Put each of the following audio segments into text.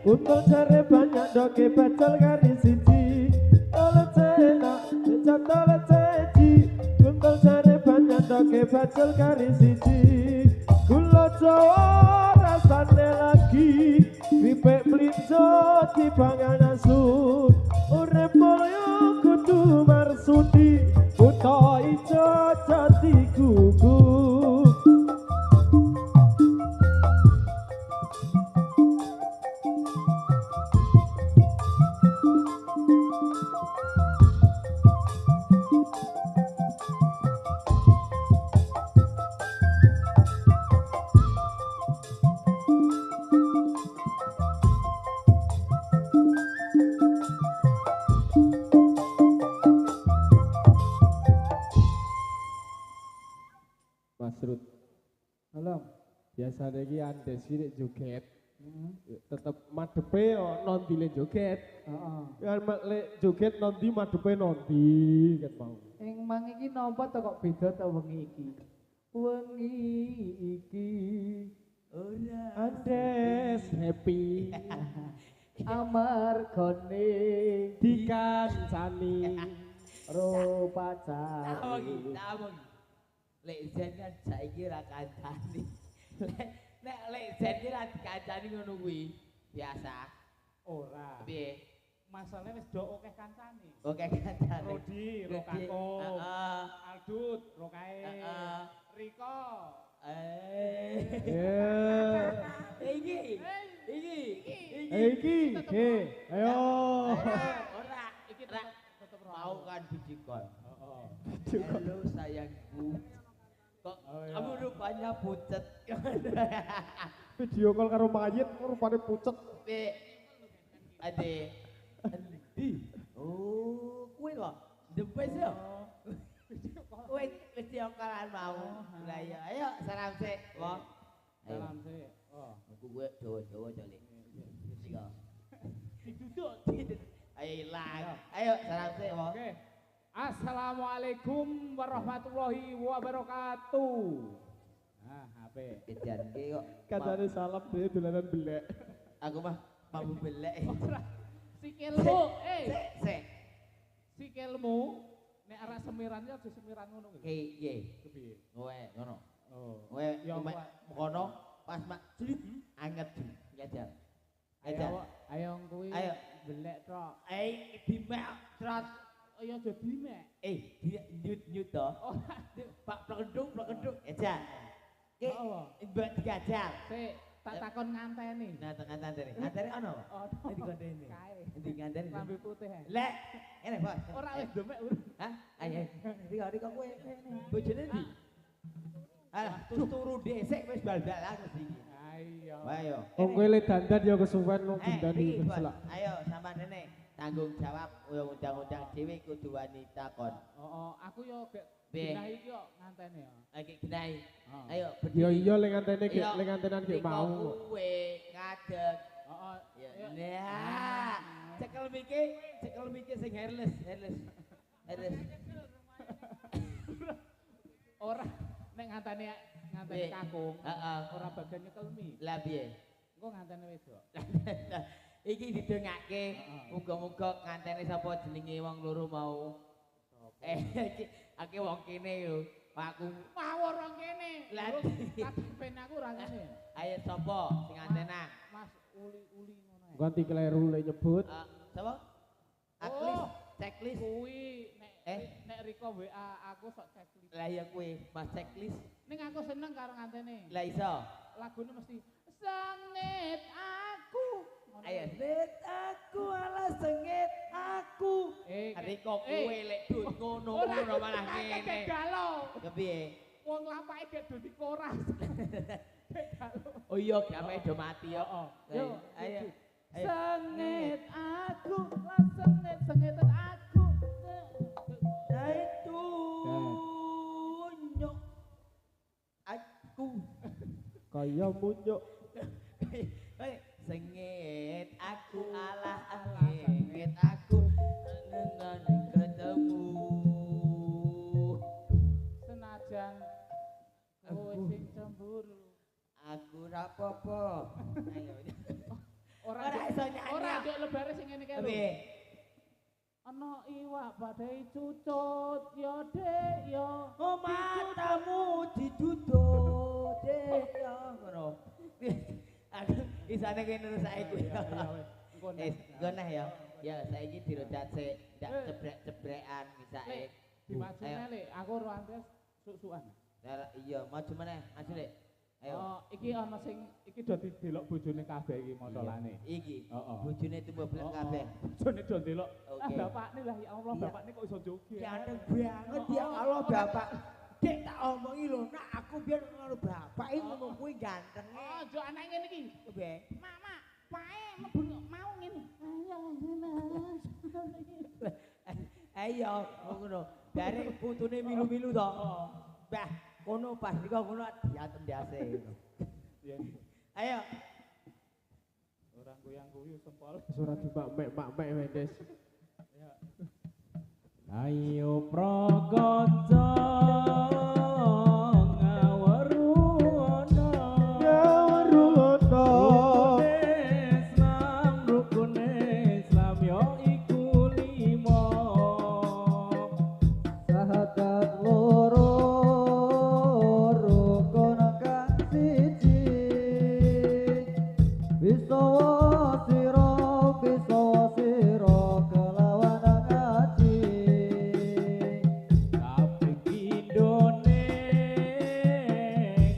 Untung jare banyak doke bacol kari siji. Tole cena, tole ceci. Untung jare banyak doke bacol kari siji. Gula Jawa rasane lagi, kripik mlinjo dipangan asu. Urip mulya kudu marsudi, buta ijo jati gugur. Masrud, halo. Biasa lagi andes ini joget, tetep madepe nondile joget. Kan lek joget nondi madepe nondi kan mau. Ing mang iki napa to kok beda to wengi iki? Wengi iki ora Andes happy. amargane Dikancani rupacari. Lek zen kan saiki ra kancani. Nek lek zen ki ra dikancani ngono kuwi biasa. Ora. Piye? Masalahnya wis do akeh kancane. Oke kancani. Rodi, Rokako, Heeh. Aldut, Rokae, Heeh. Riko. Iki. Iki, ayo. Ora, iki tetep mau kan video call. Video call. Halo sayangku. Kok iya. kamu rupanya pucet. Video call karo mayit rupane pucet. Ade. Oh, kuwi lho. Dempes yo. Wis video callan mau. Lah ya, ayo salam sik, wong. Salam sik. Oh, aku gue Jawa-Jawa jale. Iki kok. Diduduk. Ayo ilang. Ayo salam sik, wong. Oke. Assalamualaikum warahmatullahi wabarakatuh. Nah, HP. Edan ki kok. Katane salam dhewe dolanan belek. Aku mah mampu belek. Ora. Sikilmu, Sik. sikilmu nek arah semirannya aja semiran ngono kuwi. Piye? Kepiye? Kowe ngono. Oh. Kowe Ya, kono pas mak jlit anget jajal. Ayo kuwi. Ayo. Belek tok. Dimek trot. Ayo aja dimek. Nyut to. Oh, Pak plekenduk. Jajal. Ki apa? mbak digajal. Sik, tak takon nganteni. Nah, tekan nganteri. Nganteri ono. Oh, Ndi kondene. kae. Ndi nganteri. Lambe putih. Lek, ngene, Bos. Ora wis demek urip. Hah? Ayo. Riko kowe. Bojone ndi? Alah, turu dhisik wis bal-balan mesti iki. Ayo. Ayo. Wong kowe le dandan ya kesuwen wong dindani Riki, Bos. selak. Ayo sampean rene tanggung jawab undang-undang dhewe kudu wanita kon. Oh, aku yo gek Piye? genah iki yo nganteni yo. Lagi genahi. Oh. Ayo Ya iya le ngantene ge Iya, le ngantenan ge Riko mau. Kuwe ngadeg. Oh, Ya. yo. Nah, cekel miki sing hairless. Ora nek nganteni Piye? kakung. Heeh. Ora bagian nyekel mi. Lah piye? Engko nganteni wedok. Iki didongake, muga-muga nganteni sapa jenenge wong loro mau. Iki wong kene yo. Aku Mawur wong kene. Lah, Kapen aku ora ngene. ayo sapa sing ngantena? Mas uli-uli ngono ae. Ganti kleru le nyebut. Sapa? Oh. Checklist. Kuwi nek Eh? nek Riko WA aku sok checklist. Lah ya kuwi, Mas checklist. Ning aku seneng karo ngantene. Lah iso. Lagune mesti sengit aku. Ngono. Ayo, sengit aku ala sengit aku. Riko kuwe lek dut ngono malah ngene. Galo. Kepiye? wong lapake gek dadi koras. Oh iya, gawe do mati ya. Yo, Ayo. sengit aku, lah sengit aku. Itu nyok aku. Kaya munyuk. Sengit aku alah sengit aku nang ketemu. Senajan kowe sing cemburu. Aku ra apa-apa. Ayo. Ora iso nyanyi. Ora ndek lebare sing ngene kae lho. Piye? Ana iwak badhe cucut ya Dek ya. Oh matamu diduduk dek ya ngono. Aduh, isane kene terus saiki. Engko neh ya. Ya saiki dirodat sik, ndak cebrek-cebrekan misake. Dimajune Lek, aku ora antes suk-sukan. Iya, maju meneh, maju Lek. Ayo. Oh, iki ana sing iki do didelok bojone kabeh iki mocolane. Iki. Heeh. Bojone tumbeblek kabeh. Bojone do ndelok. Oke. Bapakne lah ya Allah, bapakne kok iso joget. Ganteng banget ya Allah bapak. Dek tak omongi lho, nak aku biar karo bapak iki ngono kuwi ganteng. Oh, jo anak ngene iki. Piye? Mama, pae mlebu mau ngene. Ayo, ngono. Bare putune milu-milu to. Bah, kono pas dika kono diatem diase. Ayo. Orang goyang-guyu sempol. Surat mak-mek Mendes. Ayo prakanca ngaweru ana. Rukune Islam yo iku 5. Sahadat loro rukun kang siji. Bisawa sira kelawan ngaji. Kaping pindhone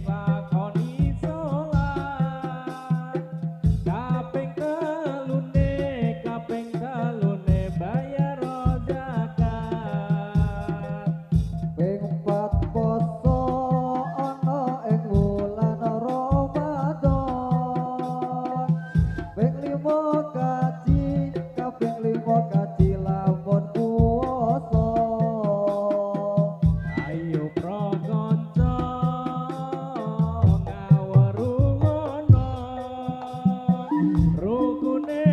lakoni salat. Kaping telune bayar zakat. Ping 4 poso ana ing wulan Ramadan. Ping 5 kaji, kaping 5 kaji lamun puasa. Ayo prakanca ngaweru ngono. Rukune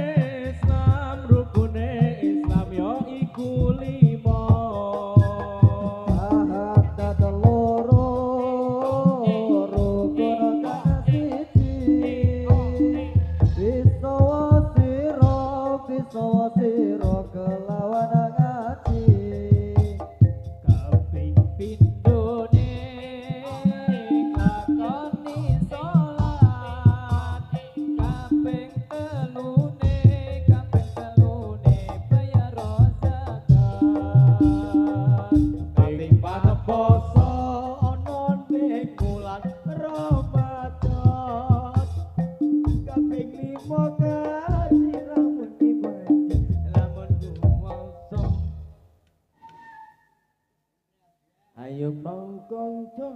Islam yo iku 5. Sahadat loro rukun kang siji. Bisawa sira kelawan ngaji. Kaping pindhone lakoni salat. Kaping telune bayar zakat. Kaping 4 poso ana ning bulan Ramadan. Kaping 5 kaji lamun ibadah lamun puasa. Ayo mongkongco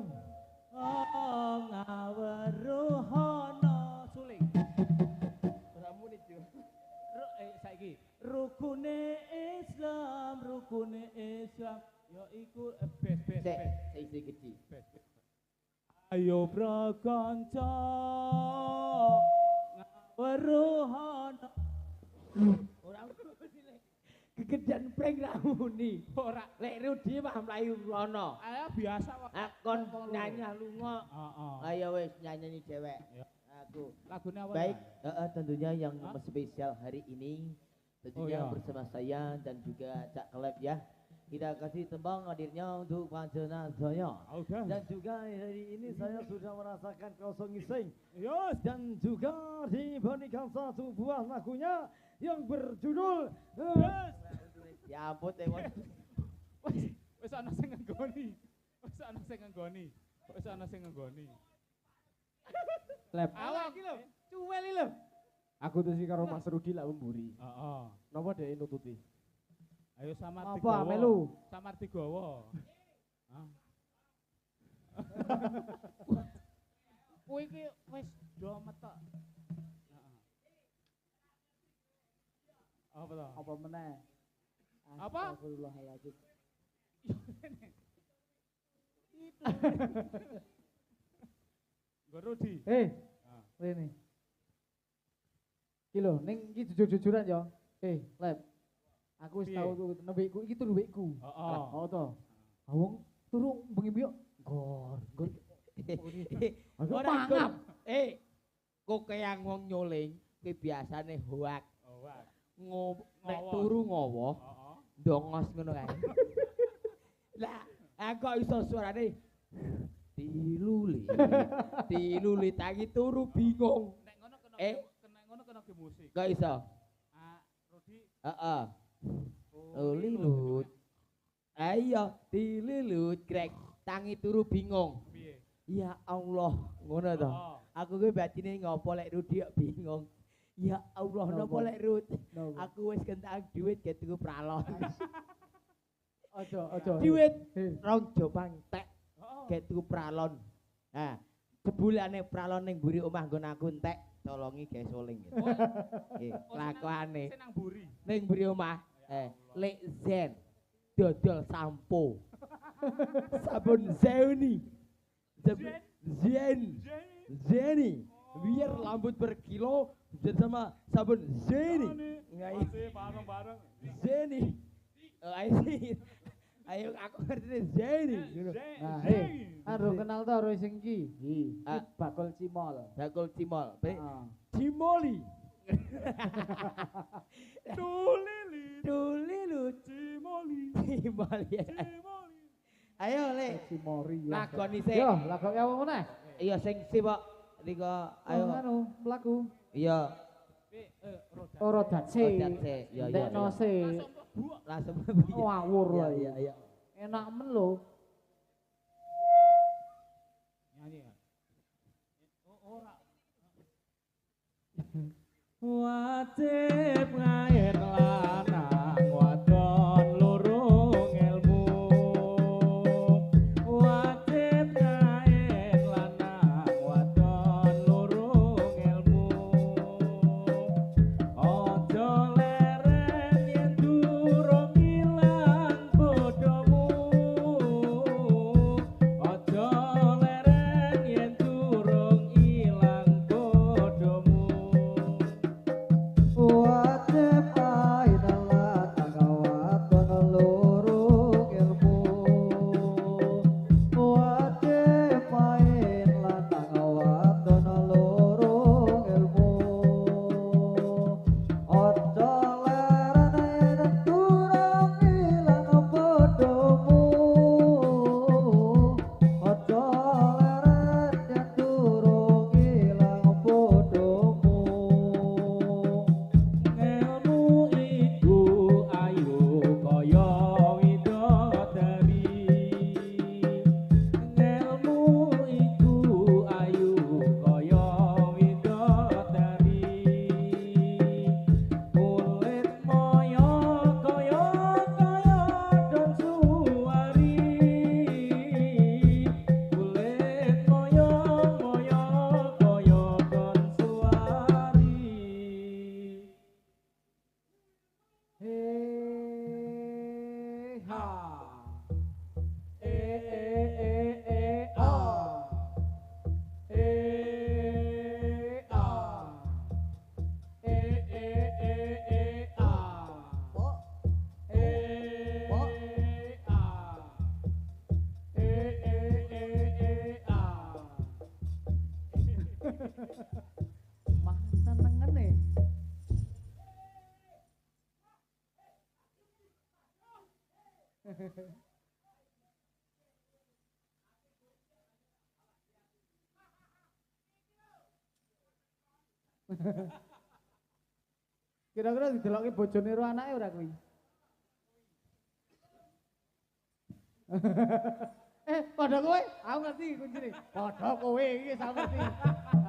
ngaweru ana suling. Ora muni saiki rukune Islam ya iku bes. Saiki gede. Ayo prakanca ngaweru ana. Ora kegedean pring ra muni. Ora lek Rudi mah mlayu rono. Ayo biasa kok. Akon nyanyi lunga. Heeh. Ayo wis nyanyi dewek. Aku. Lagune apa? Baik, tentunya yang spesial hari ini tentunya bersama saya dan juga Cak Kelep ya. Kita kasih tembang hadirnya untuk panjenengan saya. Dan juga hari ini saya sudah merasakan kosong iseng. Dan juga diberikan satu buah lagunya yang berjudul ya ampun tewon. Wis ana sing nggoni. Lep. Awak iki lho, cuwel iki lho. Aku tuh sih karo Mas Rudi lah memburi. Heeh. Napa dhek nututi? Ayo samar Apa melu? Samar Tigowo. Kuwi iki wis do metok. Apa to? Apa meneh? Apa? Astagfirullahaladzim. Itu. Gorodi. Rene. Iki lho, ning iki jujur-jujuran ya. Lep. Aku wis tau tuh nembekku iki turu mbekku. Heeh. Oh to. Wong turu bengi mbiyok. Gor. Ora mangap. Kok kaya wong nyuling ki biasane hoak. Hoak. Nek turu ngowo. Heeh. Ndongos ngono kae. Lah, kok iso suarane diluli tangi turu bingung. Nek ngono kena ke musik. Kok iso? Rodi. Heeh. Lilut. Ayo, dililut krek tangi turu bingung. Piye? Ya Allah, ngono to. Aku kuwi batine ngopo lek Rudi bingung. Ya Allah, nopo lek Rud? Aku wis kentak duit get tuku pralon. Ojo. Duit rong jopang tek get tuku pralon. Nah, jebulane pralon ning mburi omah nggon aku entek, tolongi gawe soling gitu. Nggih, kelakuane. Senang buri. Ning mburi omah, lek zen dodol sampo. Sabun Zeni. Zeni. Biar rambut berkilo bersama sabun Zeni. Masih bareng-bareng. Zeni. Ayo aku ngerti Zeni. Nah, aduh kenal to karo sing iki. Bakul Cimol. Bakul Cimol. Cimoli. Tulilu Cimoli. Cimoli. Ayo le. Cimori. Lakoni sik. Yo, lakon apa meneh? Iya sing sibuk. Rika ayo. Anu, mlaku. Iya. Rodat sik. Ya ya. Dekno sik. Langsung Ngawur wae. Iya. Enak men lho. Nyanyi ya. Ora. Wajib ngayen lanang wadon lurung ilmu. Wajib ngayen lanang wadon lurung ilmu. Ojo leren yen durung ilang bodomu. Ojo leren yen durung ilang bodomu. Wajib aidalah tanggawaton lurung ilmu. Wajib main lah tanggawaton lurung ilmu. Ojo leren yen durung ilang bodomu. Ojo leren yen durung ilang bodomu. Ilmu iku ayu kaya widodari. Ilmu iku ayu kaya widodari. Kulit moyo kaya don suwari. Kulit moyo kaya don suwari. Ha. A. Mah senengen nih. Kira-kira dideloki bojone ro anake ora kuwi? Padha kowe? Aku ngerti kuncine. Padha kowe iki sak ngerti.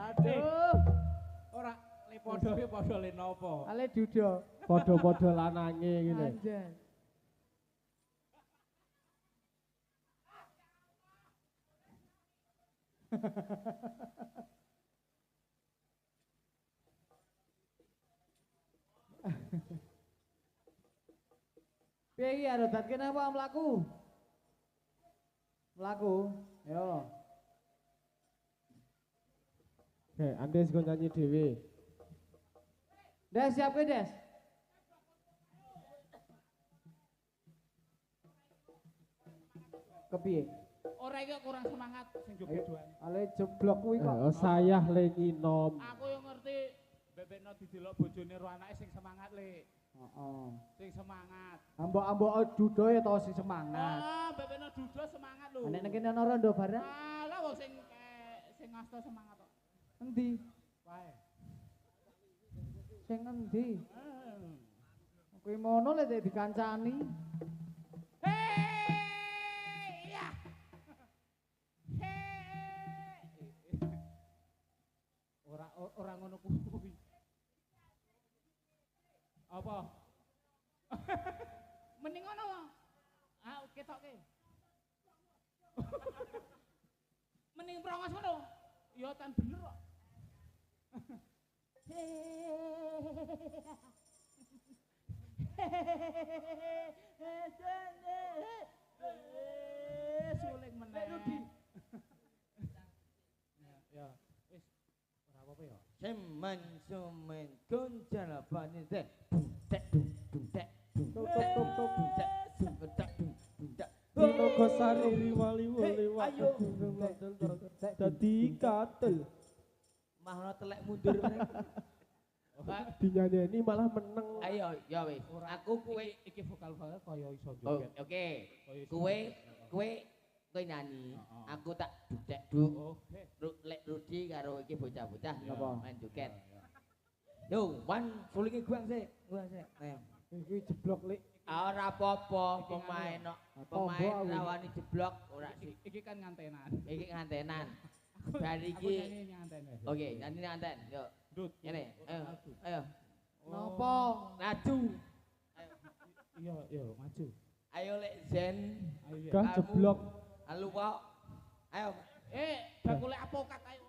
Aduh. Ora le padha ki padha le napa? Ale duda. Padha-padha lanange ngene. Anjen. Piye iki arodat kene apa mlaku? Mlaku. Yo. Oke, Andes gue nyanyi dewe. Des siap ke Des? Kepiye? Ora iki kurang semangat sing joget doan. Ale jeblok kuwi kok. Oh, saya le nginom. Aku yo ngerti bebekno didelok bojone ro anake sing semangat le. Heeh. Sing semangat. Ambok-ambok dudoe to sing semangat. Ah, bebekno dudo semangat lho. Nek nang kene ana rondo bareng. Alah wong sing ngasta semangat kok. Endi? Wae. Sing endi? Kuwi mono lek dikancani. Hei! Ya. Hei. Ora ngono kuwi. Apa? Mending ngono. Ah, ketoke. Mending prongos ngono. Ya tan bener kok. Suling meneh. Ya, wis ora apa-apa ya. Semen gonjal bani teh. Tek dung tek. Nogo sari wali wali Ayo. dadi katel. Mahno telek mundur. Dinyanyi malah meneng. Ayo, ya wis. Aku kowe Iki vokal-vokal kaya iso Oh, joget. oke. Kaya iso Kowe nyanyi, aku tak dudek duk. Oke. Lek Rudi karo iki bocah-bocah Napa? main joget. Yo, wan sulinge guang sik. Iki jeblok lek. Ora apa-apa pemain kok. Pemain rawani jeblok ora sih. Iki kan ngantenan. Iki ngantenan. Bar Aku iki. nyanyi nganten. Oke, nyanyi nganten. Yo, Dut. ngene. Ayo. Ayo. Napa? Maju. Iya, iya, maju. Ayo lek Zen. Ayo ya. Gah jeblok. Halo kok. Ayo. Bakule apokat ayo.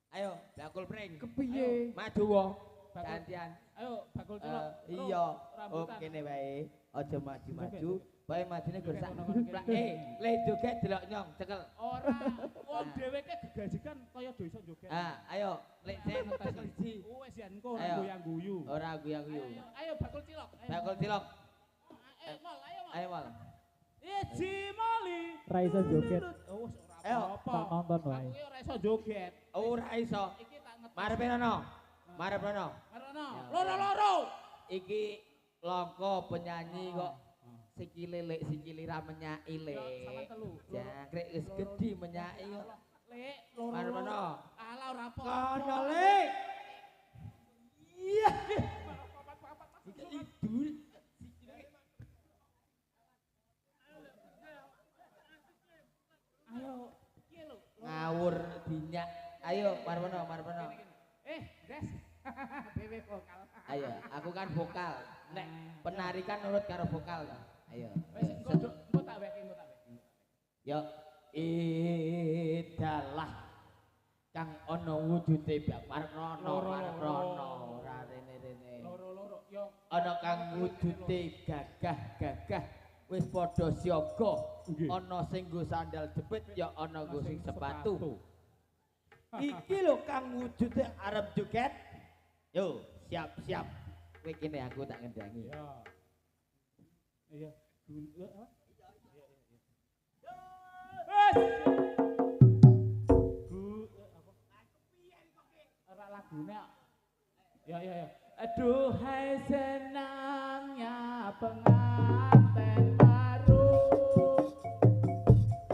Ayo, bakul pring. Kepiye? Maju wong. Bakul. Gantian. Ayo, bakul cilok. Iya. Oh, Rambutan. kene wae. Aja maju-maju. Bae majune gorsak. Ngono-ngono kene. Le joget delok nyong, cekel. Ora, wong dheweke gegajikan kaya do iso joget. Ayo, lek Zen cekel siji. Wes ya engko Ayo. ora goyang-guyu. Ora guyu-guyu. Ayo bakul cilok. Bakul cilok. Mol, ayo mol. Ayo mal. Iji moli. Ra iso joget. Oh, wis ora Ayo. apa-apa. Tak nonton wae. Aku ki ora iso joget. Ora iso. Iki tak ngetes. Marep rono. Marep rono. Marono. Ya. Loro-loro. Iki langka penyanyi kok sikile lek sikile ra menyaki le. Yo, sama telu. Jangkrik wis gedhi menyaki kok. Lek, loro. Marep rono. Alah ora apa. Kono le. Iya. Iki idul. Ayo, piye lho? Ngawur dinyak. Ayo, marep rono, marep rono. Des. Dewe vokal. Ayo, aku kan vokal. Nek penarikan nurut karo vokal to. Ayo. Wis engko tak weki, engko tak weki. Yo idalah kang ana wujude Bapak Rono, ora rene-rene. Loro-loro yo. Ana kang wujude gagah-gagah wis padha siaga. Ana sing nggo sandal jepit ya ana nggo sing sepatu. Iki lho kang wujude arep joget. Yo, siap-siap. Kowe kene aku tak ngendangi. Ya. Iya. Apa? Ora lagune kok. Ya ya ya. Aduhai senangnya pengantin baru.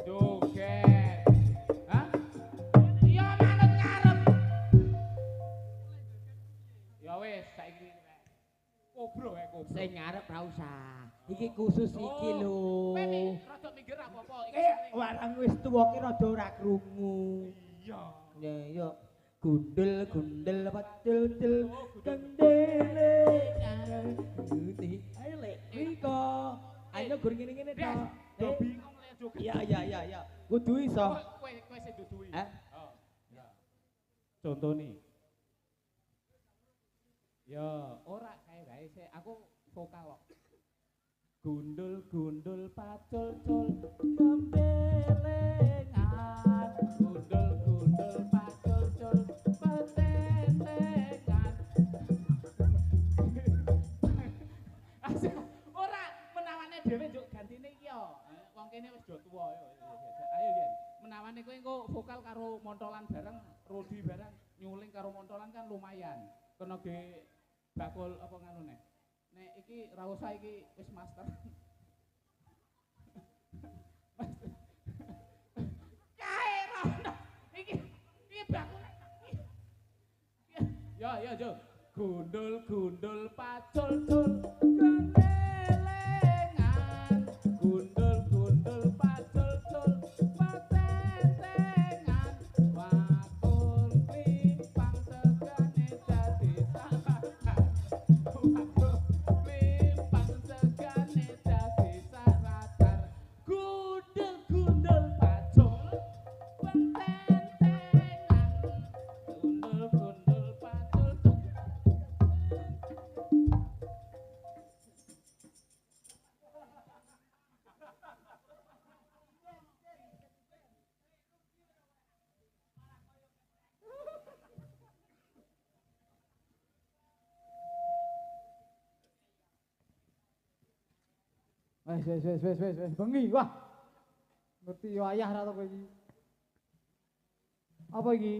Joget. Hah? Ya manut ngarep. Ya wis saiki kobro wae kobro. Sing ngarep ra usah. Iki khusus iki lho. Kowe rada minggir apa-apa. Warang wis tuwa ki rada ora krungu. Iya. Ya yo gundel pacul-cul gendele ngarep. Ayo lek riko. Ayo gur ngene-ngene to. Yo bingung le joget. Iya. Kudu iso. Kowe sing duduhi. Eh? Oh. Ya. Contoh nih. Ya, ora kae wae sik aku vokal kok. Gundul pacul-cul gembelengan. Gundul pacul-cul petentengan. Ora menawane dhewe njuk gantine iki yo. Wong kene wis do tuwa yo. Ayo yen. Menawane kowe engko vokal karo montolan bareng, Rudi bareng nyuling karo montolan kan lumayan. Kena ge bakul apa ngono nek. Nek iki ra usah iki wis master. Kae rono. Iki bakul. Ya, Jo. Gundul pacul-cul gembelengan. Gundul pacul-cul petentengan. Wakul klimpang tegane dadi saratan. Wakul klimpang tegane dadi saratan. Gundul pacul petentengan. Gundul pacul-cul. Wes, bengi, wah. Ngerti yo ayah ra to kowe iki. Apa iki?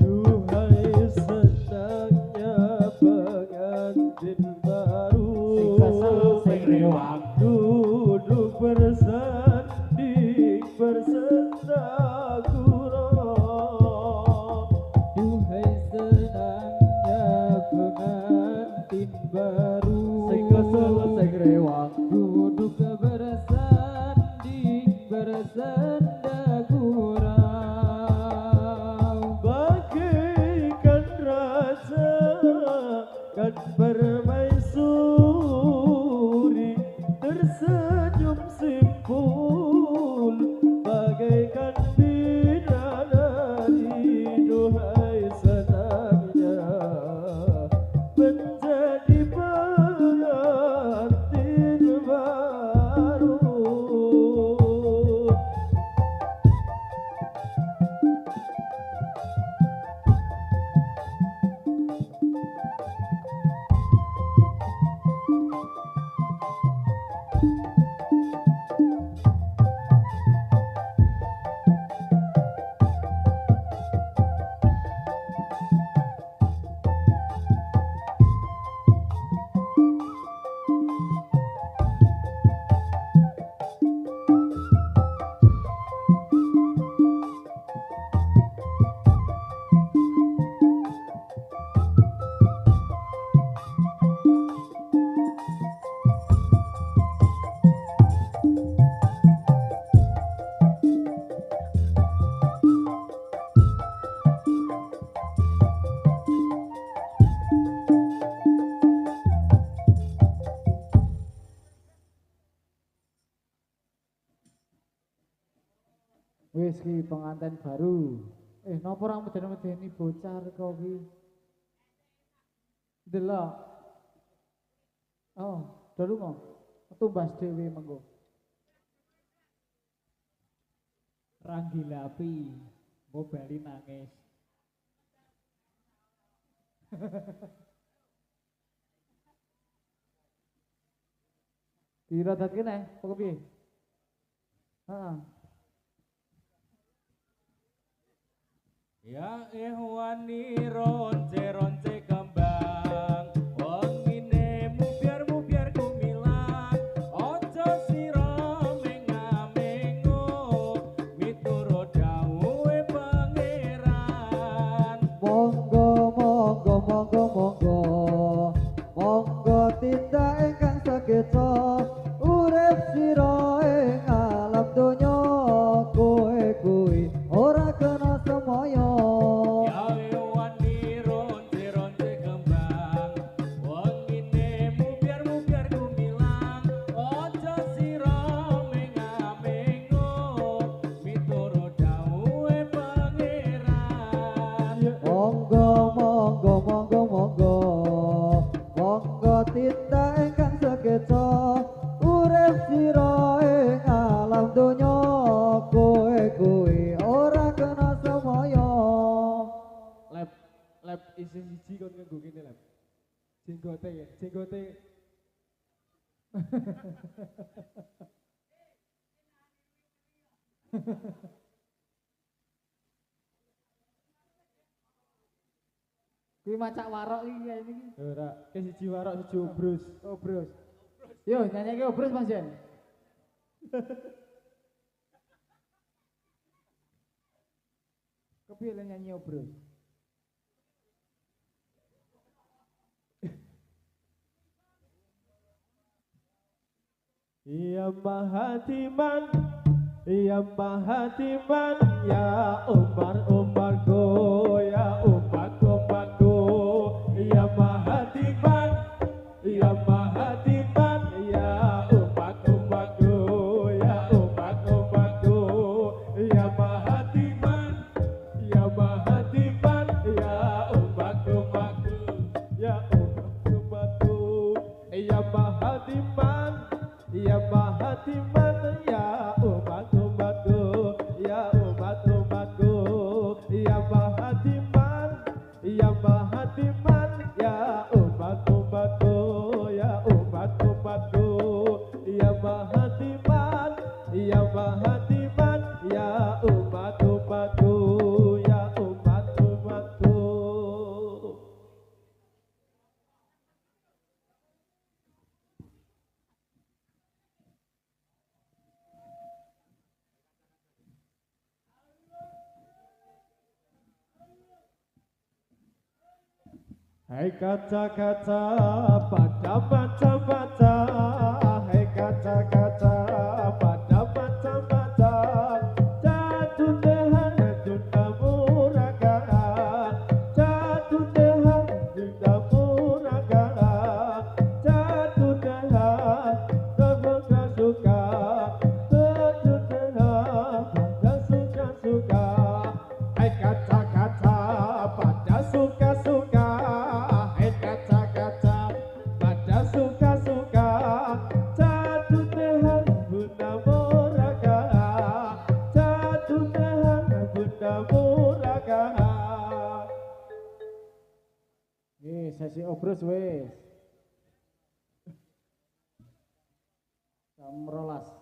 Duhai senangnya pengantin baru, Sing rewang. duduk bersanding bersenda gurau. Duhai senangnya pengantin baru, Sing kesel sing rewang, duduk bersanding bersenda gurau. bagaikan raja kan permaisuri, tersenyum simpul bagaikan bidadari. Duhai senangnya menjadi pengantin baru. Wis ki pengantin baru. Napa ora medeni bocah kok iki? Delok. Oh, lunga. Tumbas dhewe mengko. Ranggilapi, mbok bali nangis. Diradat kene, apa piye? Heeh. Ya ihwani ronce-ronce kembang wengine mubiar-mubiar gumilang ojo sira menga-mengo miturut dawuhe pangeran Monggo monggo monggo monggo monggo tindak ingkang sakeca urip sira ing alam donya kowe kuwi ora kena semoyo ya ihwani ronce-ronce kembang wengine mubiar-mubiar gumilang ojo sira menga-mengo miturut dawuhe pangeran monggo monggo monggo monggo monggo tindak ingkang sakeca urip sira ing alam donya kowe kuwi ora kena semoyo Lab isi siji kon nganggo kene lab. Jenggote ya, jenggote. Kuwi macak warok iki kaya iki. Ora, ke siji warok siji obrus. Obrus. Yo nyanyi obrus Mas Jen. Kepiye le nyanyi obrus? Ya Mahatiman, ya Mahatiman, ya Umar-Umarku, ya Umat-Umatku, ya Mahatiman, ya Mahatiman, ya Umat-Umatku, ya Umat-Umatku, ya Mahatiman, ya Mahatiman, ya Umat-Umatku, ya Umat-Umatku, ya Mahatiman. Ya Mahatiman, ya umat-umatku, ya umat-umatku, ya Mahatiman, ya Mahatiman, ya umat-umatku, ya umat-umatku, ya Mahatiman, ya Mahatiman, ya umat-umatku, ya umat-umatku. Hai kaca-kaca pada baca-baca, hai kaca-kaca pada baca-baca, jatuh dehan juta muraga, jatuh dehan juta muraga, jatuh dehan suka-suka, jatuh dehan pada suka-suka, hai kaca-kaca pada suka-suka. Kaca-kaca pada suka-suka jatuh dehan bunda muraga, jatuh dehan bunda muraga. Sesi obrus wis. Jam 12.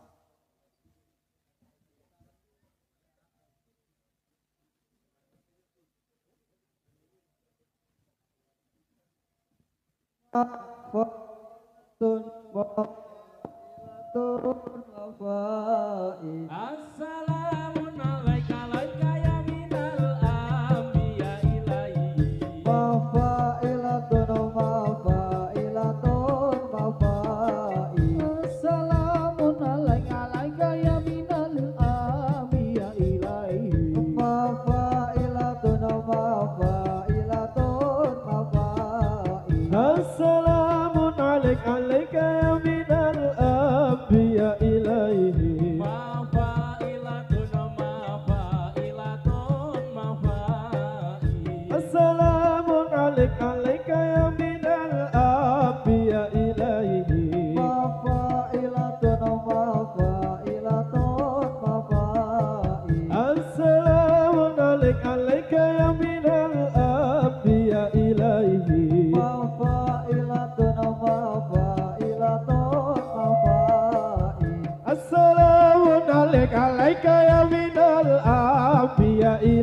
Fatun Batun Wafai Assalamun alaika alaika ya minal anbiya ilahi. Mafailatun Mafailatun Mafai Assalamun alaika ya minal anbiya ilaihi. Mafailatun Mafailatun Mafai Assalamun alaika alaika ya minal anbiya ilahi. Mafailatun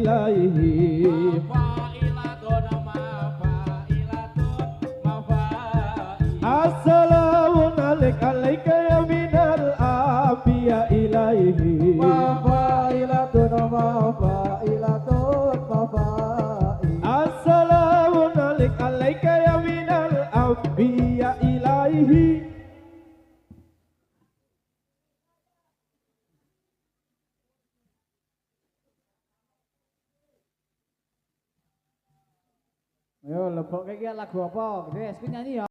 ilaihi Mafailatun mafai. Assalamu alaika ya minal anbiya ilaihi Mafailatun mafailatun mafai. Assalamu alaika ya minal anbiya ilaihi. Yo lebok iki lagu apa? Gres ku nyanyi ya.